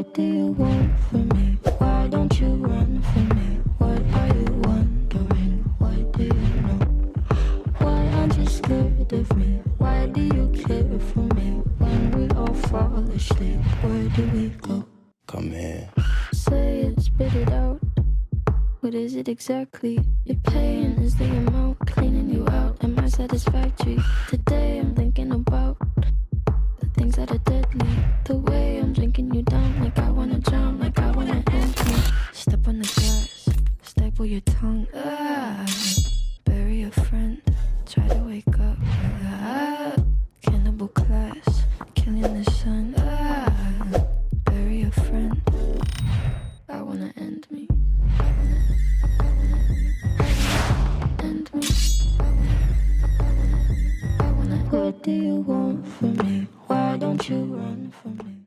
What do you want from me? Why don't you run from me? What are you wondering? What do you know? Why aren't you scared of me? Why do you care for me? When we all fall asleep, where do we go? Come here. Say it, spit it out. What is it exactly? Your pain is the amount cleaning you out. Am I satisfactory? Today I'm thinking about the things that are deadly. The way I'm drinking you down, like I wanna drown, like I wanna end me. Step on the glass, staple your tongue. Bury a friend, try to wake up. Cannibal class, killing the sun. Bury a friend. I wanna end me. End me. What do you want from me? Why don't you run from me?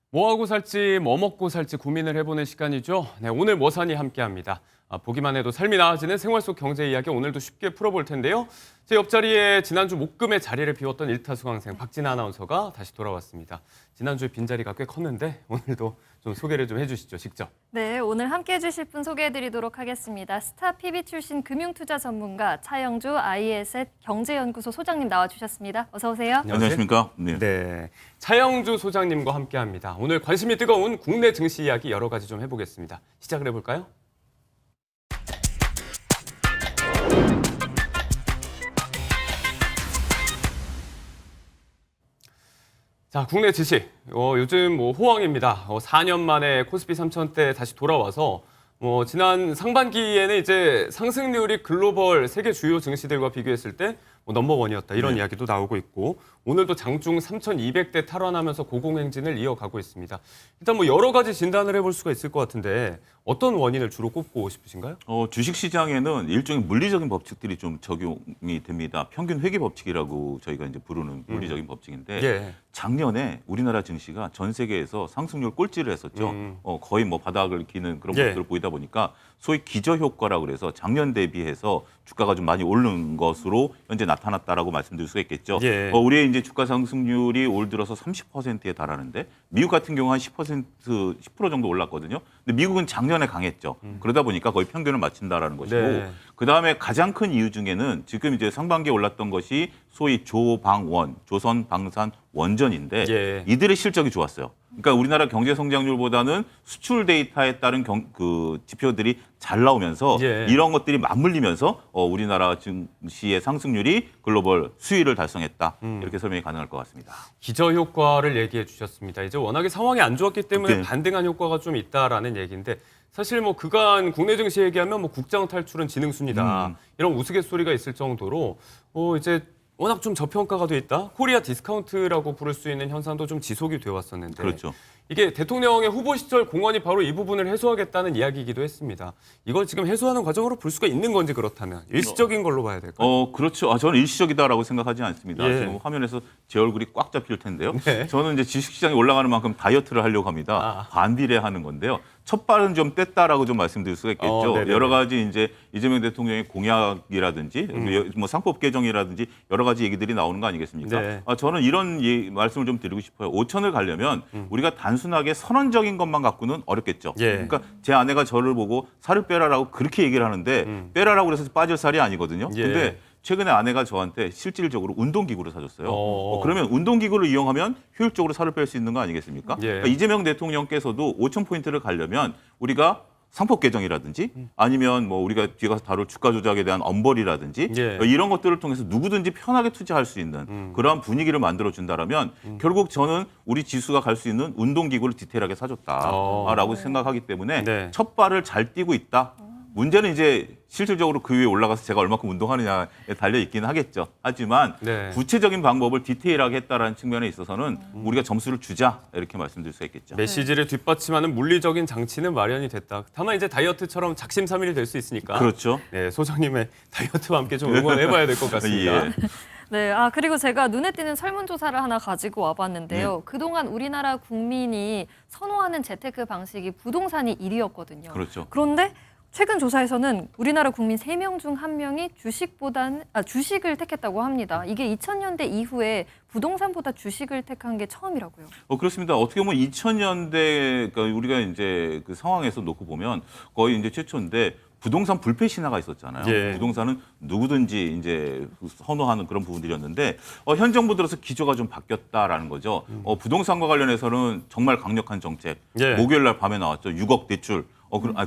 뭐 하고 살지, 뭐 먹고 살지 고민을 해보는 시간이죠. 네, 오늘 뭐 사니 함께합니다. 보기만 해도 삶이 나아지는 생활 속 경제 이야기 오늘도 쉽게 풀어볼 텐데요. 제 옆자리에 지난주 목금의 자리를 비웠던 일타수강생 박진아 아나운서가 다시 돌아왔습니다. 지난주에 빈자리가 꽤 컸는데 오늘도 좀 소개를 좀 해주시죠, 직접. 네, 오늘 함께해 주실 분 소개해드리도록 하겠습니다. 스타 PB 출신 금융투자 전문가 차영주 IE셋 경제연구소 소장님 나와주셨습니다. 어서 오세요. 안녕하십니까? 네. 네, 차영주 소장님과 함께합니다. 오늘 관심이 뜨거운 국내 증시 이야기 여러 가지 좀 해보겠습니다. 시작을 해볼까요? 자, 국내 주식 요즘 호황입니다. 4년 만에 코스피 3,000대 다시 돌아와서 지난 상반기에는 이제 상승률이 글로벌 세계 주요 증시들과 비교했을 때 넘버원이었다 이런 이야기도 나오고 있고 오늘도 장중 3,200대 탈환하면서 고공행진을 이어가고 있습니다. 일단 여러 가지 진단을 해볼 수가 있을 것 같은데 어떤 원인을 주로 꼽고 싶으신가요? 주식시장에는 일종의 물리적인 법칙들이 좀 적용이 됩니다. 평균 회귀 법칙이라고 저희가 이제 부르는 물리적인 법칙인데 예. 작년에 우리나라 증시가 전 세계에서 상승률 꼴찌를 했었죠. 거의 바닥을 기는 그런 모습을 보이다 보니까 소위 기저효과라고 그래서 작년 대비해서 주가가 좀 많이 오르는 것으로 현재 나타났다라고 말씀드릴 수가 있겠죠. 예. 우리의 이제 주가 상승률이 올 들어서 30%에 달하는데 미국 같은 경우 한 10% 정도 올랐거든요. 근데 미국은 작년에 강했죠. 그러다 보니까 거의 평균을 맞춘다라는 것이고 네. 그다음에 가장 큰 이유 중에는 지금 이제 상반기에 올랐던 것이 소위 조방원, 조선 방산 원전인데 예. 이들의 실적이 좋았어요. 그러니까 우리나라 경제 성장률보다는 수출 데이터에 따른 그 지표들이 잘 나오면서 예. 이런 것들이 맞물리면서 우리나라 증시의 상승률이 글로벌 수위를 달성했다. 이렇게 설명이 가능할 것 같습니다. 기저 효과를 얘기해 주셨습니다. 이제 워낙에 상황이 안 좋았기 때문에 네. 반등한 효과가 좀 있다라는 얘기인데 사실 그간 국내 증시 얘기하면 국장 탈출은 지능순이다 이런 우스갯소리가 있을 정도로 이제 워낙 좀 저평가가 돼 있다. 코리아 디스카운트라고 부를 수 있는 현상도 좀 지속이 되어 왔었는데 그렇죠. 이게 대통령의 후보 시절 공언이 바로 이 부분을 해소하겠다는 이야기이기도 했습니다. 이걸 지금 해소하는 과정으로 볼 수가 있는 건지 그렇다면 일시적인 걸로 봐야 될까요? 그렇죠. 저는 일시적이다라고 생각하지 않습니다. 예. 지금 화면에서 제 얼굴이 꽉 잡힐 텐데요. 네. 저는 이제 주식시장이 올라가는 만큼 다이어트를 하려고 합니다. 반비례하는 건데요. 첫 발은 좀 뗐다라고 좀 말씀드릴 수가 있겠죠. 네네네. 여러 가지 이제 이재명 대통령의 공약이라든지 상법 개정이라든지 여러 가지 얘기들이 나오는 거 아니겠습니까? 네. 저는 이런 말씀을 좀 드리고 싶어요. 5천을 가려면 우리가 단순하게 선언적인 것만 갖고는 어렵겠죠. 예. 그러니까 제 아내가 저를 보고 살을 빼라라고 그렇게 얘기를 하는데 빼라라고 그래서 빠질 살이 아니거든요. 예. 근데 최근에 아내가 저한테 실질적으로 운동기구를 사줬어요. 어. 그러면 운동기구를 이용하면 효율적으로 살을 뺄 수 있는 거 아니겠습니까? 예. 그러니까 이재명 대통령께서도 5,000포인트를 가려면 우리가 상법 개정이라든지 아니면 우리가 뒤에 가서 다룰 주가 조작에 대한 엄벌이라든지 예. 이런 것들을 통해서 누구든지 편하게 투자할 수 있는 그러한 분위기를 만들어 준다라면 결국 저는 우리 지수가 갈 수 있는 운동기구를 디테일하게 사줬다라고 생각하기 때문에 네. 첫 발을 잘 뛰고 있다. 문제는 이제 실질적으로 그 위에 올라가서 제가 얼마큼 운동하느냐에 달려 있기는 하겠죠. 하지만 네. 구체적인 방법을 디테일하게 했다라는 측면에 있어서는 우리가 점수를 주자 이렇게 말씀드릴 수 있겠죠. 메시지를 뒷받침하는 물리적인 장치는 마련이 됐다. 다만 이제 다이어트처럼 작심삼일이 될 수 있으니까. 그렇죠. 네, 소장님의 다이어트와 함께 좀 응원해봐야 될 것 같습니다. 예. 네, 그리고 제가 눈에 띄는 설문조사를 하나 가지고 와봤는데요. 그동안 우리나라 국민이 선호하는 재테크 방식이 부동산이 1위였거든요. 그렇죠. 그런데 최근 조사에서는 우리나라 국민 3명 중 1명이 주식을 택했다고 합니다. 이게 2000년대 이후에 부동산보다 주식을 택한 게 처음이라고요. 그렇습니다. 어떻게 보면 2000년대 그러니까 우리가 이제 그 상황에서 놓고 보면 거의 이제 최초인데 부동산 불패 신화가 있었잖아요. 예. 부동산은 누구든지 이제 선호하는 그런 부분들이었는데 현 정부 들어서 기조가 좀 바뀌었다라는 거죠. 부동산과 관련해서는 정말 강력한 정책. 예. 목요일 날 밤에 나왔죠. 6억 대출.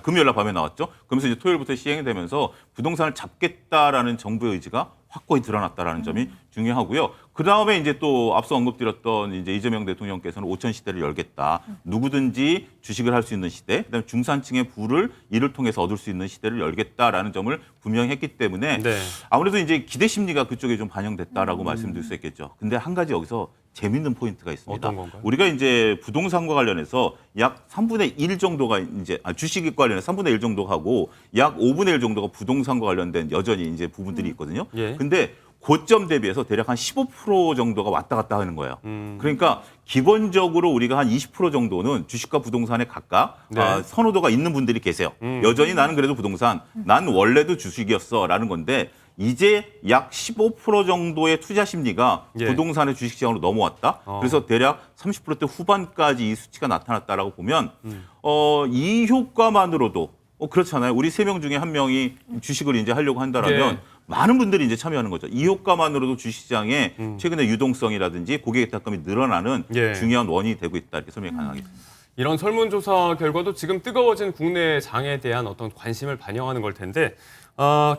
금요일 날 밤에 나왔죠. 그러면서 이제 토요일부터 시행이 되면서 부동산을 잡겠다라는 정부의 의지가 확고히 드러났다라는 점이 중요하고요. 그 다음에 이제 또 앞서 언급드렸던 이제 이재명 대통령께서는 5천 시대를 열겠다. 누구든지 주식을 할 수 있는 시대, 그다음에 중산층의 부를 이를 통해서 얻을 수 있는 시대를 열겠다라는 점을 분명히 했기 때문에 네. 아무래도 이제 기대 심리가 그쪽에 좀 반영됐다라고 말씀드릴 수 있겠죠. 근데 한 가지 여기서 재밌는 포인트가 있습니다. 어떤 건가요? 우리가 이제 부동산과 관련해서 약 3분의 1 정도가 이제 주식 관련해서 3분의 1 정도 하고 약 5분의 1 정도가 부동산과 관련된 여전히 이제 부분들이 있거든요. 예. 근데 고점 대비해서 대략 한 15% 정도가 왔다 갔다 하는 거예요. 그러니까 기본적으로 우리가 한 20% 정도는 주식과 부동산에 각각 네. 선호도가 있는 분들이 계세요. 여전히 나는 그래도 부동산, 난 원래도 주식이었어라는 건데 이제 약 15% 정도의 투자 심리가 예. 부동산의 주식시장으로 넘어왔다. 그래서 대략 30%대 후반까지 이 수치가 나타났다라고 보면 이 효과만으로도 그렇잖아요. 우리 3명 중에 1명이 주식을 이제 하려고 한다라면 예. 많은 분들이 이제 참여하는 거죠. 이 효과만으로도 주식시장에 최근에 유동성이라든지 고객 탁감이 늘어나는 예. 중요한 원인이 되고 있다 이렇게 설명이 가능하겠습니다. 이런 설문조사 결과도 지금 뜨거워진 국내 장에 대한 어떤 관심을 반영하는 걸 텐데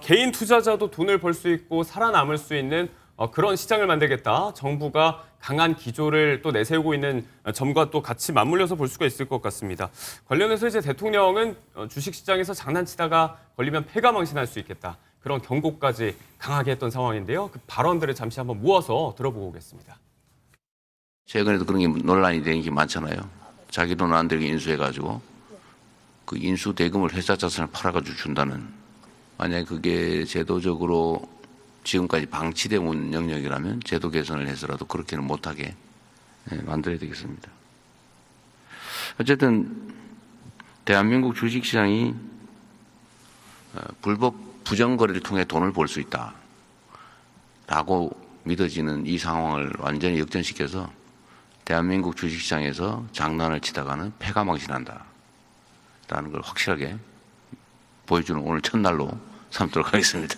개인 투자자도 돈을 벌 수 있고 살아남을 수 있는 그런 시장을 만들겠다. 정부가 강한 기조를 또 내세우고 있는 점과 또 같이 맞물려서 볼 수가 있을 것 같습니다. 관련해서 이제 대통령은 주식시장에서 장난치다가 걸리면 패가망신할 수 있겠다. 그런 경고까지 강하게 했던 상황인데요. 그 발언들을 잠시 한번 모아서 들어보고 오겠습니다. 최근에도 그런 게 논란이 되는 게 많잖아요. 자기 돈 안 들게 인수해가지고 그 인수 대금을 회사 자산을 팔아가지고 준다는. 만약에 그게 제도적으로 지금까지 방치돼 온 영역이라면 제도 개선을 해서라도 그렇게는 못하게 만들어야 되겠습니다. 어쨌든 대한민국 주식시장이 불법 부정거래를 통해 돈을 벌 수 있다라고 믿어지는 이 상황을 완전히 역전시켜서 대한민국 주식시장에서 장난을 치다가는 패가망신한다라는 걸 확실하게 보여주는 오늘 첫날로 삼도록 하겠습니다.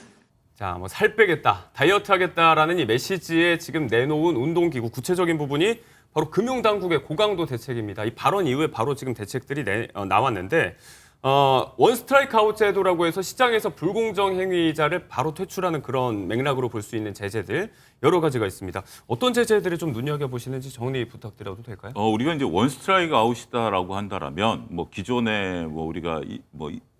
자, 뭐 살 빼겠다, 다이어트 하겠다라는 이 메시지에 지금 내놓은 운동기구 구체적인 부분이 바로 금융당국의 고강도 대책입니다. 이 발언 이후에 바로 지금 대책들이 나왔는데 원 스트라이크 아웃 제도라고 해서 시장에서 불공정 행위자를 바로 퇴출하는 그런 맥락으로 볼 수 있는 제재들 여러 가지가 있습니다. 어떤 제재들을 좀 눈여겨보시는지 정리 부탁드려도 될까요? 우리가 이제 원 스트라이크 아웃이다라고 한다라면 뭐 기존에 뭐 우리가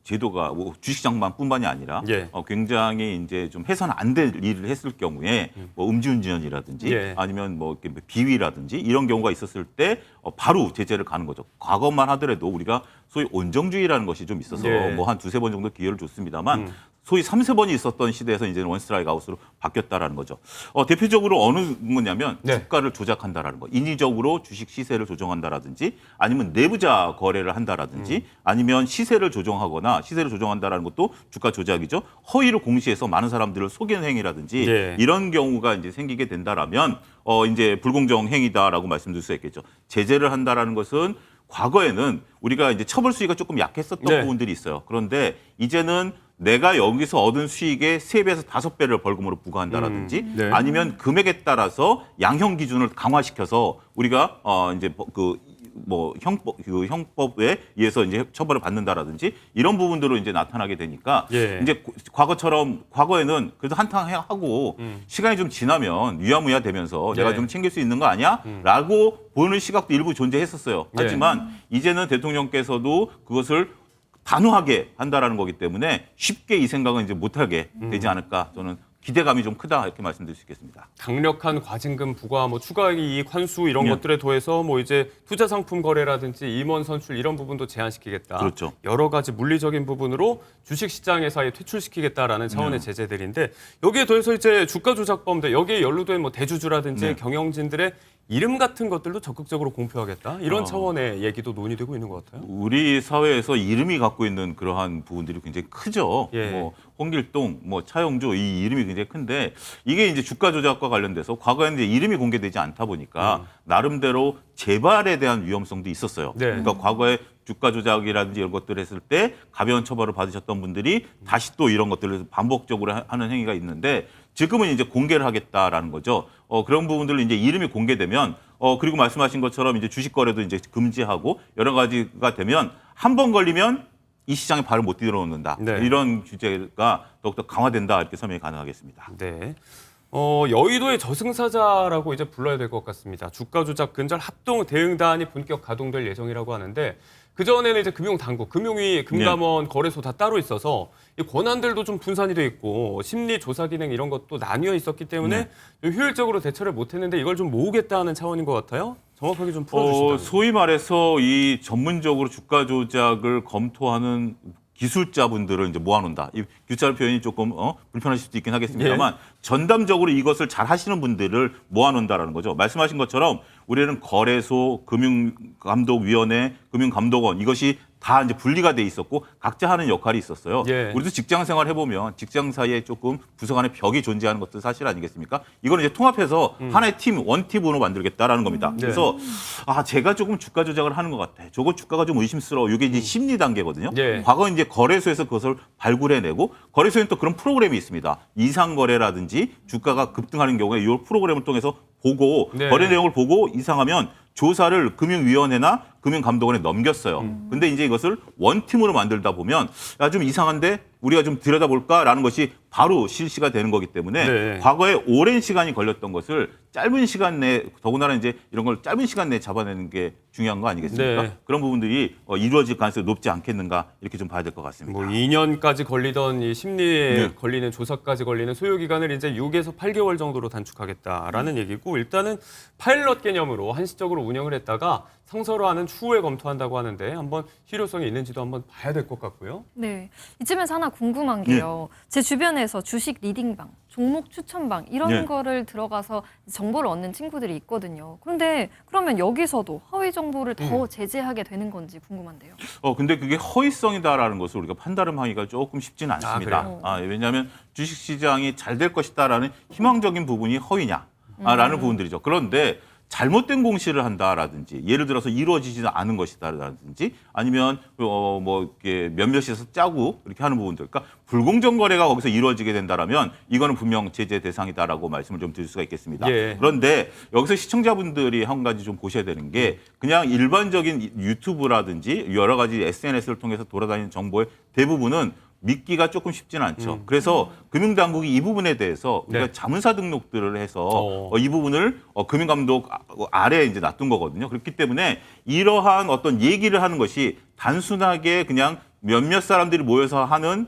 제도가 뭐 주식장만뿐만이 아니라 예. 굉장히 이제 좀 해서는 안 될 일을 했을 경우에 뭐 음주운전이라든지 예. 아니면 뭐 이렇게 비위라든지 이런 경우가 있었을 때 바로 제재를 가는 거죠. 과거만 하더라도 우리가 소위 온정주의라는 것이 좀 있어서 예. 뭐 한 2-3번 정도 기회를 줬습니다만 소위 3-4번이 있었던 시대에서 이제는 원 스트라이크 아웃으로 바뀌었다라는 거죠. 대표적으로 어느 거냐면 네. 주가를 조작한다라는 거. 인위적으로 주식 시세를 조정한다라든지 아니면 내부자 거래를 한다라든지 아니면 시세를 조정하거나 시세를 조정한다라는 것도 주가 조작이죠. 허위로 공시해서 많은 사람들을 속이는 행위라든지 네. 이런 경우가 이제 생기게 된다라면 이제 불공정 행위다라고 말씀드릴 수 있겠죠. 제재를 한다라는 것은 과거에는 우리가 이제 처벌 수위가 조금 약했었던 네. 부분들이 있어요. 그런데 이제는 내가 여기서 얻은 수익의 3배에서 5배를 벌금으로 부과한다라든지 네. 아니면 금액에 따라서 양형 기준을 강화시켜서 우리가 이제 형법에 의해서 이제 처벌을 받는다라든지 이런 부분들로 이제 나타나게 되니까 예. 이제 과거에는 그래도 한탕 하고 시간이 좀 지나면 유야무야 되면서 내가 예. 좀 챙길 수 있는 거 아니야?라고 보는 시각도 일부 존재했었어요. 예. 하지만 이제는 대통령께서도 그것을 단호하게 한다라는 거기 때문에 쉽게 이 생각은 이제 못하게 되지 않을까 저는 기대감이 좀 크다 이렇게 말씀드릴 수 있겠습니다. 강력한 과징금 부과, 뭐 추가 이익 환수 이런 네. 것들에 더해서 뭐 이제 투자 상품 거래라든지 임원 선출 이런 부분도 제한시키겠다. 그렇죠. 여러 가지 물리적인 부분으로 주식 시장에서 아예 퇴출시키겠다라는 차원의 네. 제재들인데 여기에 더해서 이제 주가 조작범들 여기에 연루된 뭐 대주주라든지 네. 경영진들의 이름 같은 것들도 적극적으로 공표하겠다 이런 차원의 얘기도 논의되고 있는 것 같아요. 우리 사회에서 이름이 갖고 있는 그러한 부분들이 굉장히 크죠. 예. 뭐 홍길동, 뭐 차영주 이 이름이 굉장히 큰데 이게 이제 주가 조작과 관련돼서 과거에는 이제 이름이 공개되지 않다 보니까 나름대로 재발에 대한 위험성도 있었어요. 네. 그러니까 과거에 주가 조작이라든지 이런 것들을 했을 때 가벼운 처벌을 받으셨던 분들이 다시 또 이런 것들을 반복적으로 하는 행위가 있는데 지금은 이제 공개를 하겠다라는 거죠. 그런 부분들로 이제 이름이 공개되면 그리고 말씀하신 것처럼 이제 주식 거래도 이제 금지하고 여러 가지가 되면 한 번 걸리면 이 시장에 발을 못 들어놓는다. 네. 이런 규제가 더욱더 강화된다 이렇게 설명이 가능하겠습니다. 네. 여의도의 저승사자라고 이제 불러야 될 것 같습니다. 주가 조작 근절 합동 대응단이 본격 가동될 예정이라고 하는데 그 전에는 이제 금융당국, 금융위, 금감원, 거래소 다 따로 있어서 이 권한들도 좀 분산이 돼 있고 심리 조사 기능 이런 것도 나뉘어 있었기 때문에 좀 효율적으로 대처를 못했는데 이걸 좀 모으겠다는 차원인 것 같아요. 정확하게 좀 풀어주시죠. 소위 말해서 이 전문적으로 주가 조작을 검토하는 기술자분들을 이제 모아놓는다. 이 규찰 표현이 조금 불편하실 수도 있긴 하겠습니다만 전담적으로 이것을 잘 하시는 분들을 모아놓는다라는 거죠. 말씀하신 것처럼 우리는 거래소, 금융감독위원회, 금융감독원 이것이 다 이제 분리가 돼 있었고 각자 하는 역할이 있었어요. 예. 우리도 직장 생활 해보면 직장 사이에 조금 부서 간의 벽이 존재하는 것도 사실 아니겠습니까? 이거는 이제 통합해서 하나의 팀, 원팀으로 만들겠다라는 겁니다. 그래서 제가 조금 주가 조작을 하는 것 같아. 저거 주가가 좀 의심스러워. 이게 이제 심리 단계거든요. 예. 과거 이제 거래소에서 그것을 발굴해내고 거래소에는 또 그런 프로그램이 있습니다. 이상거래라든지 주가가 급등하는 경우에 이 프로그램을 통해서 보고 거래 내용을 보고 이상하면 조사를 금융위원회나 금융감독원에 넘겼어요. 근데 이제 이것을 원팀으로 만들다 보면 좀 이상한데 우리가 좀 들여다볼까라는 것이 바로 실시가 되는 거기 때문에 과거에 오랜 시간이 걸렸던 것을 짧은 시간 내에 더군다나 이제 이런 걸 짧은 시간 내에 잡아내는 게 중요한 거 아니겠습니까? 그런 부분들이 이루어질 가능성이 높지 않겠는가 이렇게 좀 봐야 될 것 같습니다. 뭐 2년까지 걸리던 이 심리에 걸리는 조사까지 걸리는 소요 기간을 이제 6에서 8개월 정도로 단축하겠다라는 얘기고 일단은 파일럿 개념으로 한시적으로 운영을 했다가 상설화하는 추후에 검토한다고 하는데 한번 실효성이 있는지도 한번 봐야 될 것 같고요. 네, 이쯤에서 하나 궁금한 게요. 제 주변에서 주식 리딩방, 종목 추천방 이런 거를 들어가서 정보를 얻는 친구들이 있거든요. 그런데 그러면 여기서도 허위 정보를 더 제재하게 되는 건지 궁금한데요. 근데 그게 허위성이다라는 것을 우리가 판단하기가 조금 쉽지는 않습니다. 왜냐하면 주식시장이 잘 될 것이다라는 희망적인 부분이 허위냐라는 부분들이죠. 그런데 잘못된 공시를 한다라든지 예를 들어서 이루어지지 않은 것이다라든지 아니면 뭐 이렇게 몇몇에서 짜고 이렇게 하는 부분들, 그러니까 불공정 거래가 거기서 이루어지게 된다라면 이거는 분명 제재 대상이다라고 말씀을 좀 드릴 수가 있겠습니다. 그런데 여기서 시청자분들이 한 가지 좀 보셔야 되는 게 그냥 일반적인 유튜브라든지 여러 가지 SNS를 통해서 돌아다니는 정보의 대부분은 믿기가 조금 쉽지는 않죠. 그래서 금융당국이 이 부분에 대해서 우리가 자문사 등록들을 해서 이 부분을 금융감독 아래에 이제 놔둔 거거든요. 그렇기 때문에 이러한 어떤 얘기를 하는 것이 단순하게 그냥 몇몇 사람들이 모여서 하는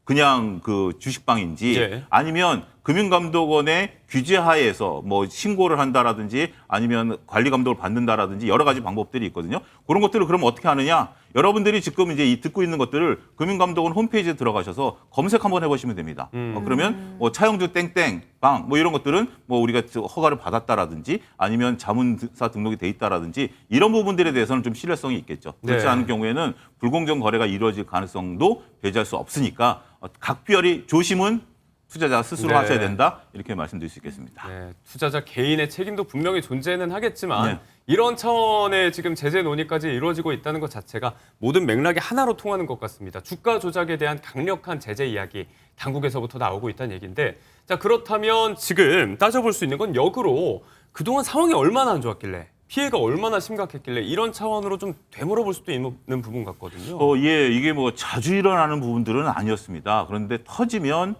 그냥 그 주식방인지 아니면 금융감독원의 규제 하에서 뭐 신고를 한다라든지 아니면 관리 감독을 받는다라든지 여러 가지 방법들이 있거든요. 그런 것들을 그럼 어떻게 하느냐? 여러분들이 지금 이제 이 듣고 있는 것들을 금융감독원 홈페이지에 들어가셔서 검색 한번 해보시면 됩니다. 그러면 뭐 차영주 땡땡 방 뭐 이런 것들은 뭐 우리가 허가를 받았다라든지 아니면 자문사 등록이 돼 있다라든지 이런 부분들에 대해서는 좀 신뢰성이 있겠죠. 그렇지 않은 경우에는 불공정 거래가 이루어질 가능성도 배제할 수 없으니까 각별히 조심은 투자자 스스로 하셔야 된다 이렇게 말씀드릴 수 있겠습니다. 투자자 개인의 책임도 분명히 존재는 하겠지만 이런 차원의 지금 제재 논의까지 이루어지고 있다는 것 자체가 모든 맥락이 하나로 통하는 것 같습니다. 주가 조작에 대한 강력한 제재 이야기 당국에서부터 나오고 있다는 얘기인데 자 그렇다면 지금 따져볼 수 있는 건 역으로 그동안 상황이 얼마나 안 좋았길래 피해가 얼마나 심각했길래 이런 차원으로 좀 되물어볼 수도 있는 부분 같거든요. 이게 뭐 자주 일어나는 부분들은 아니었습니다. 그런데 터지면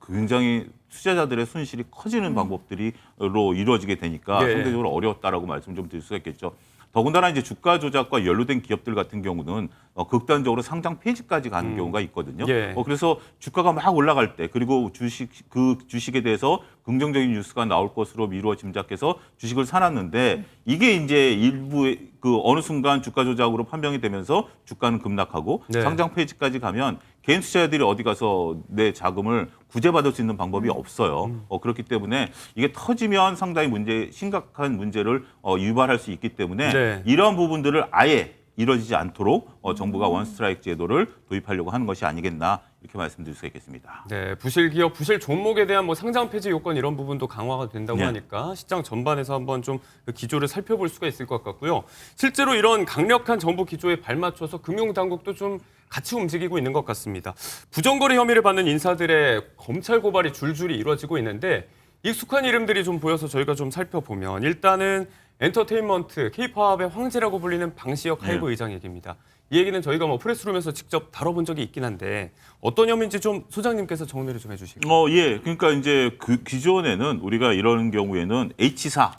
굉장히 투자자들의 손실이 커지는 방법들로 이루어지게 되니까 상대적으로 어려웠다라고 말씀 좀 드릴 수가 있겠죠. 더군다나 이제 주가 조작과 연루된 기업들 같은 경우는 극단적으로 상장 폐지까지 가는 경우가 있거든요. 그래서 주가가 막 올라갈 때 그리고 주식에 대해서 긍정적인 뉴스가 나올 것으로 미루어 짐작해서 주식을 사놨는데 이게 이제 일부 어느 순간 주가 조작으로 판명이 되면서 주가는 급락하고 상장 폐지까지 가면 개인 투자자들이 어디 가서 내 자금을 구제받을 수 있는 방법이 없어요. 그렇기 때문에 이게 터지면 상당히 심각한 문제를 유발할 수 있기 때문에 네. 이러한 부분들을 아예 이루어지지 않도록 정부가 원스트라이크 제도를 도입하려고 하는 것이 아니겠나 이렇게 말씀드릴 수 있겠습니다. 네, 부실 기업, 부실 종목에 대한 뭐 상장 폐지 요건 이런 부분도 강화가 된다고 네. 하니까 시장 전반에서 한번 좀 그 기조를 살펴볼 수가 있을 것 같고요. 실제로 이런 강력한 정부 기조에 발맞춰서 금융당국도 좀 같이 움직이고 있는 것 같습니다. 부정거래 혐의를 받는 인사들의 검찰 고발이 줄줄이 이루어지고 있는데 익숙한 이름들이 좀 보여서 저희가 좀 살펴보면 일단은 엔터테인먼트, K-팝의 황제라고 불리는 방시혁 하이브 의장 얘기입니다. 이 얘기는 저희가 뭐 프레스룸에서 직접 다뤄본 적이 있긴 한데 어떤 혐의인지 좀 소장님께서 정리를 좀 해주실까요? 예. 그러니까 이제 그 기존에는 우리가 이런 경우에는 H사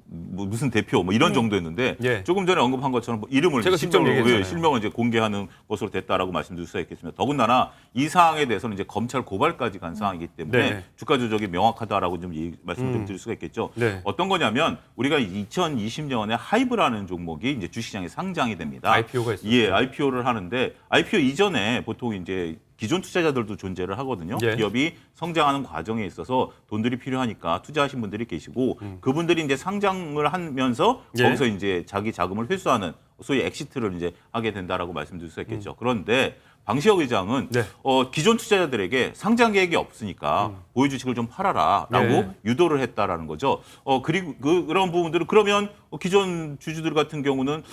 무슨 대표 이런 정도였는데 예. 조금 전에 언급한 것처럼 이름을 제가 직접 얘기했잖아요. 실명을 이제 공개하는 것으로 됐다라고 말씀드릴 수가 있겠습니다. 더군다나 이 사항에 대해서는 이제 검찰 고발까지 간 사항이기 때문에 네. 주가 조작이 명확하다다라고 좀 말씀을 좀 드릴 수가 있겠죠. 네. 어떤 거냐면 우리가 2020년에 하이브라는 종목이 이제 주식시장에 상장이 됩니다. IPO가 있었죠. 예, IPO를 하는데 IPO 이전에 보통 이제 기존 투자자들도 존재를 하거든요. 예. 기업이 성장하는 과정에 있어서 돈들이 필요하니까 투자하신 분들이 계시고 그분들이 이제 상장을 하면서 예. 거기서 이제 자기 자금을 회수하는 소위 엑시트를 이제 하게 된다라고 말씀드릴 수 있겠죠. 그런데 방시혁 의장은 네. 기존 투자자들에게 상장 계획이 없으니까 보유 주식을 좀 팔아라라고 네. 유도를 했다라는 거죠. 그리고 그런 부분들은 그러면 기존 주주들 같은 경우는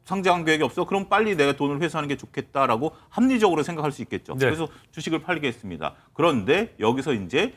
상장 계획이 없어. 그럼 빨리 내가 돈을 회수하는 게 좋겠다라고 합리적으로 생각할 수 있겠죠. 네. 그래서 주식을 팔게 했습니다. 그런데 여기서 이제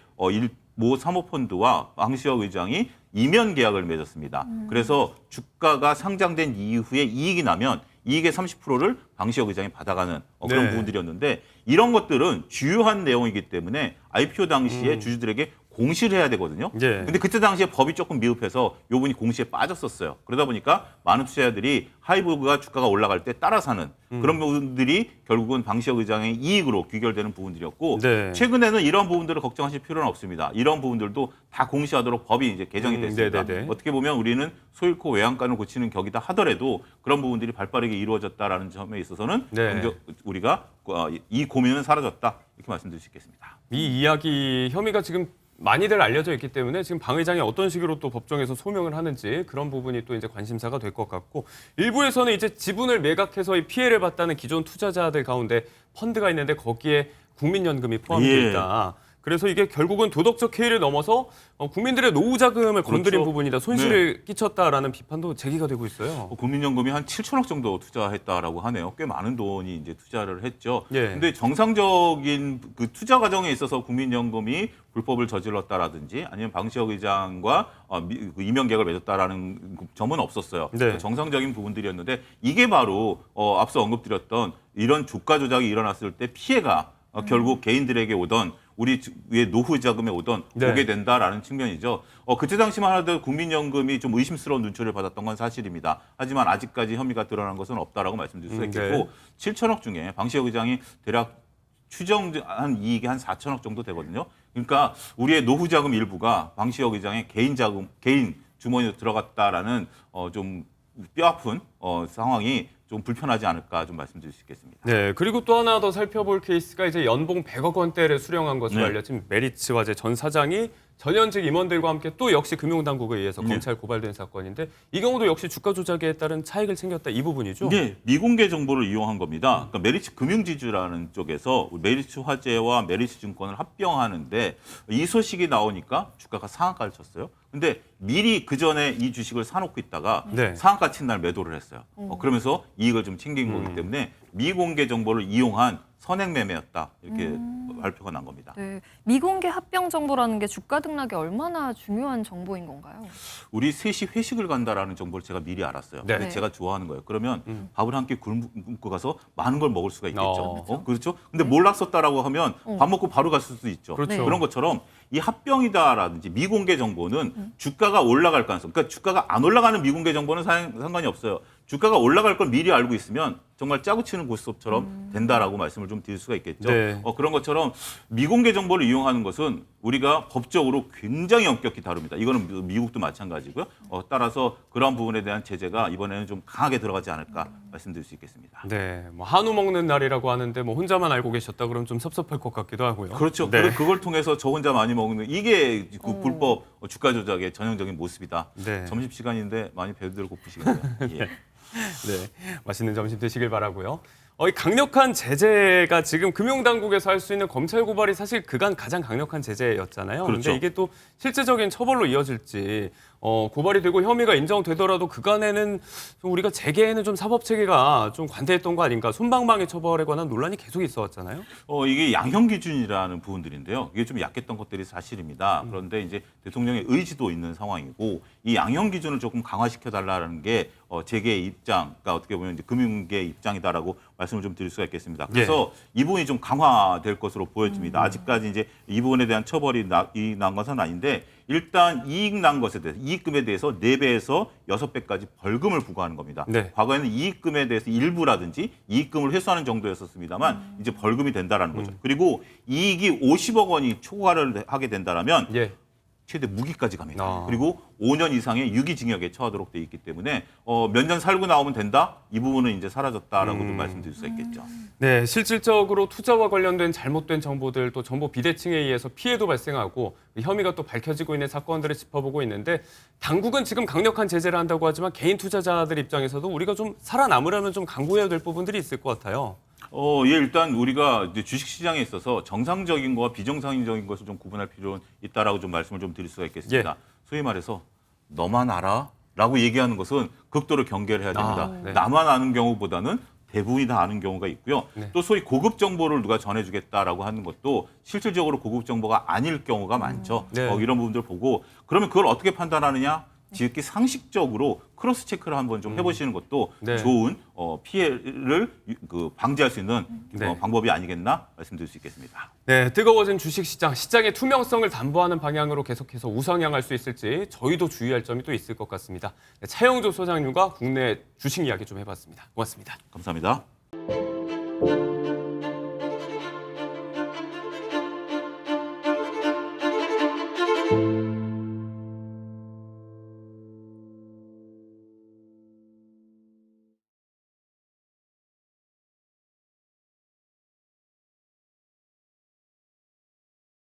모 사모펀드와 방시혁 의장이 이면 계약을 맺었습니다. 그래서 주가가 상장된 이후에 이익이 나면 이익의 30%를 방시혁 의장이 받아가는 그런 네. 부분들이었는데 이런 것들은 주요한 내용이기 때문에 IPO 당시에 주주들에게 공시를 해야 되거든요. 예. 근데 그때 당시에 법이 조금 미흡해서 요 분이 공시에 빠졌었어요. 그러다 보니까 많은 투자자들이 하이브가 주가가 올라갈 때 따라 사는 그런 부분들이 결국은 방시혁 의장의 이익으로 귀결되는 부분들이었고 네. 최근에는 이런 부분들을 걱정하실 필요는 없습니다. 이런 부분들도 다 공시하도록 법이 이제 개정이 됐습니다. 네네네. 어떻게 보면 우리는 소일코 외양간을 고치는 격이다 하더라도 그런 부분들이 발빠르게 이루어졌다라는 점에 있어서는 네. 우리가 이 고민은 사라졌다 이렇게 말씀드릴 수 있겠습니다. 이 이야기 혐의가 지금 많이들 알려져 있기 때문에 지금 방 의장이 어떤 식으로 또 법정에서 소명을 하는지 그런 부분이 또 이제 관심사가 될 것 같고 일부에서는 이제 지분을 매각해서 이 피해를 봤다는 기존 투자자들 가운데 펀드가 있는데 거기에 국민연금이 포함되어 예. 있다. 그래서 이게 결국은 도덕적 해이를 넘어서 국민들의 노후 자금을 건드린 그렇죠. 부분이다. 손실을 끼쳤다라는 비판도 제기가 되고 있어요. 국민연금이 한 7천억 정도 투자했다라고 하네요. 꽤 많은 돈이 이제 투자를 했죠. 예. 근데 정상적인 그 투자 과정에 있어서 국민연금이 불법을 저질렀다라든지 아니면 방시혁 의장과 이면 계약을 맺었다라는 점은 없었어요. 네. 정상적인 부분들이었는데 이게 바로 앞서 언급드렸던 이런 주가 조작이 일어났을 때 피해가 결국 개인들에게 오던 우리의 노후 자금에 네. 오게 된다라는 측면이죠. 그때 당시만 하더라도 국민연금이 좀 의심스러운 눈초리를 받았던 건 사실입니다. 하지만 아직까지 혐의가 드러난 것은 없다라고 말씀드릴 수 있겠고 네. 7천억 중에 방시혁 의장이 대략 추정한 이익이 한 4천억 정도 되거든요. 그러니까 우리의 노후 자금 일부가 방시혁 의장의 개인 주머니로 들어갔다라는 좀 뼈아픈 상황이 좀 불편하지 않을까 좀 말씀드릴 수 있겠습니다. 네, 그리고 또 하나 더 살펴볼 케이스가 이제 연봉 100억 원대를 수령한 것으로 네. 알려진 메리츠 화재 전 사장이 전현직 임원들과 함께 또 역시 금융당국에 의해서 네. 검찰 고발된 사건인데 이 경우도 역시 주가 조작에 따른 차익을 챙겼다 이 부분이죠. 네, 미공개 정보를 이용한 겁니다. 그러니까 메리츠 금융지주라는 쪽에서 메리츠 화재와 메리츠 증권을 합병하는데 이 소식이 나오니까 주가가 상한가를 쳤어요. 근데 미리 그 전에 이 주식을 사놓고 있다가 네. 상한가 친 날 매도를 했어요. 그러면서 이익을 좀 챙긴 거기 때문에 미공개 정보를 이용한 선행 매매였다 이렇게 발표가 난 겁니다. 네, 미공개 합병 정보라는 게 주가 등락에 얼마나 중요한 정보인 건가요? 우리 셋이 회식을 간다라는 정보를 제가 미리 알았어요. 네. 근데 제가 좋아하는 거예요. 그러면 밥을 한 끼 굶고 가서 많은 걸 먹을 수가 있겠죠. 그렇죠? 근데 몰랐었다라고 하면 밥 먹고 바로 갔을 수도 있죠. 그렇죠. 그런 것처럼 이 합병이다라든지 미공개 정보는 주가가 올라갈 가능성. 그러니까 주가가 안 올라가는 미공개 정보는 상관이 없어요. 주가가 올라갈 걸 미리 알고 있으면 정말 짜고 치는 고스톱처럼 된다라고 말씀을 좀 드릴 수가 있겠죠. 네. 그런 것처럼 미공개 정보를 이용하는 것은 우리가 법적으로 굉장히 엄격히 다룹니다. 이거는 미국도 마찬가지고요. 따라서 그런 부분에 대한 제재가 이번에는 좀 강하게 들어가지 않을까 말씀드릴 수 있겠습니다. 네, 뭐 한우 먹는 날이라고 하는데 뭐 혼자만 알고 계셨다 그러면 좀 섭섭할 것 같기도 하고요. 그렇죠. 네. 그걸 통해서 저 혼자 많이 먹는 이게 그 불법 주가 조작의 전형적인 모습이다. 네. 점심시간인데 많이 배들 고프시겠네요. 예. 네, 맛있는 점심 드시길 바라고요. 이 강력한 제재가 지금 금융당국에서 할 수 있는 검찰 고발이 사실 그간 가장 강력한 제재였잖아요. 그렇죠. 그런데 이게 또 실제적인 처벌로 이어질지 고발이 되고 혐의가 인정되더라도 그간에는 좀 우리가 재계에는 좀 사법 체계가 좀 관대했던 거 아닌가. 솜방망이 처벌에 관한 논란이 계속 있어 왔잖아요. 이게 양형 기준이라는 부분들인데요. 이게 좀 약했던 것들이 사실입니다. 그런데 이제 대통령의 의지도 있는 상황이고 이 양형 기준을 조금 강화시켜 달라는 게 재계의 입장, 그러니까 어떻게 보면 이제 금융계의 입장이다라고 말씀을 좀 드릴 수가 있겠습니다. 그래서 이 부분이 좀 강화될 것으로 보여집니다. 아직까지 이제 이 부분에 대한 처벌이 난 것은 아닌데 일단 이익 난 것에 대해서 이익금에 대해서 4배에서 6배까지 벌금을 부과하는 겁니다. 네. 과거에는 이익금에 대해서 일부라든지 이익금을 회수하는 정도였었습니다만 이제 벌금이 된다라는 거죠. 그리고 이익이 50억 원이 초과를 하게 된다라면 예. 최대 무기까지 갑니다. 아. 그리고 5년 이상의 유기징역에 처하도록 돼 있기 때문에 몇 년 살고 나오면 된다? 이 부분은 이제 사라졌다라고 좀 말씀드릴 수 있겠죠. 네, 실질적으로 투자와 관련된 잘못된 정보들 또 정보 비대칭에 의해서 피해도 발생하고 혐의가 또 밝혀지고 있는 사건들을 짚어보고 있는데 당국은 지금 강력한 제재를 한다고 하지만 개인 투자자들 입장에서도 우리가 좀 살아남으려면 좀 강구해야 될 부분들이 있을 것 같아요. 예, 일단 우리가 이제 주식시장에 있어서 정상적인 거와 비정상적인 것을 좀 구분할 필요는 있다라고 좀 말씀을 좀 드릴 수가 있겠습니다. 소위 말해서 너만 알아라고 얘기하는 것은 극도로 경계를 해야 됩니다. 네. 나만 아는 경우보다는 대부분이 다 아는 경우가 있고요. 네. 또 소위 고급 정보를 누가 전해주겠다라고 하는 것도 실질적으로 고급 정보가 아닐 경우가 많죠. 네. 이런 부분들 보고 그러면 그걸 어떻게 판단하느냐? 지극히 상식적으로 크로스 체크를 한번 좀 해보시는 것도 네. 좋은 피해를 방지할 수 있는 네. 방법이 아니겠나 말씀드릴 수 있겠습니다. 네, 뜨거워진 주식시장, 시장의 투명성을 담보하는 방향으로 계속해서 우상향할 수 있을지 저희도 주의할 점이 또 있을 것 같습니다. 네, 차영조 소장님과 국내 주식 이야기 좀 해봤습니다. 고맙습니다. 감사합니다.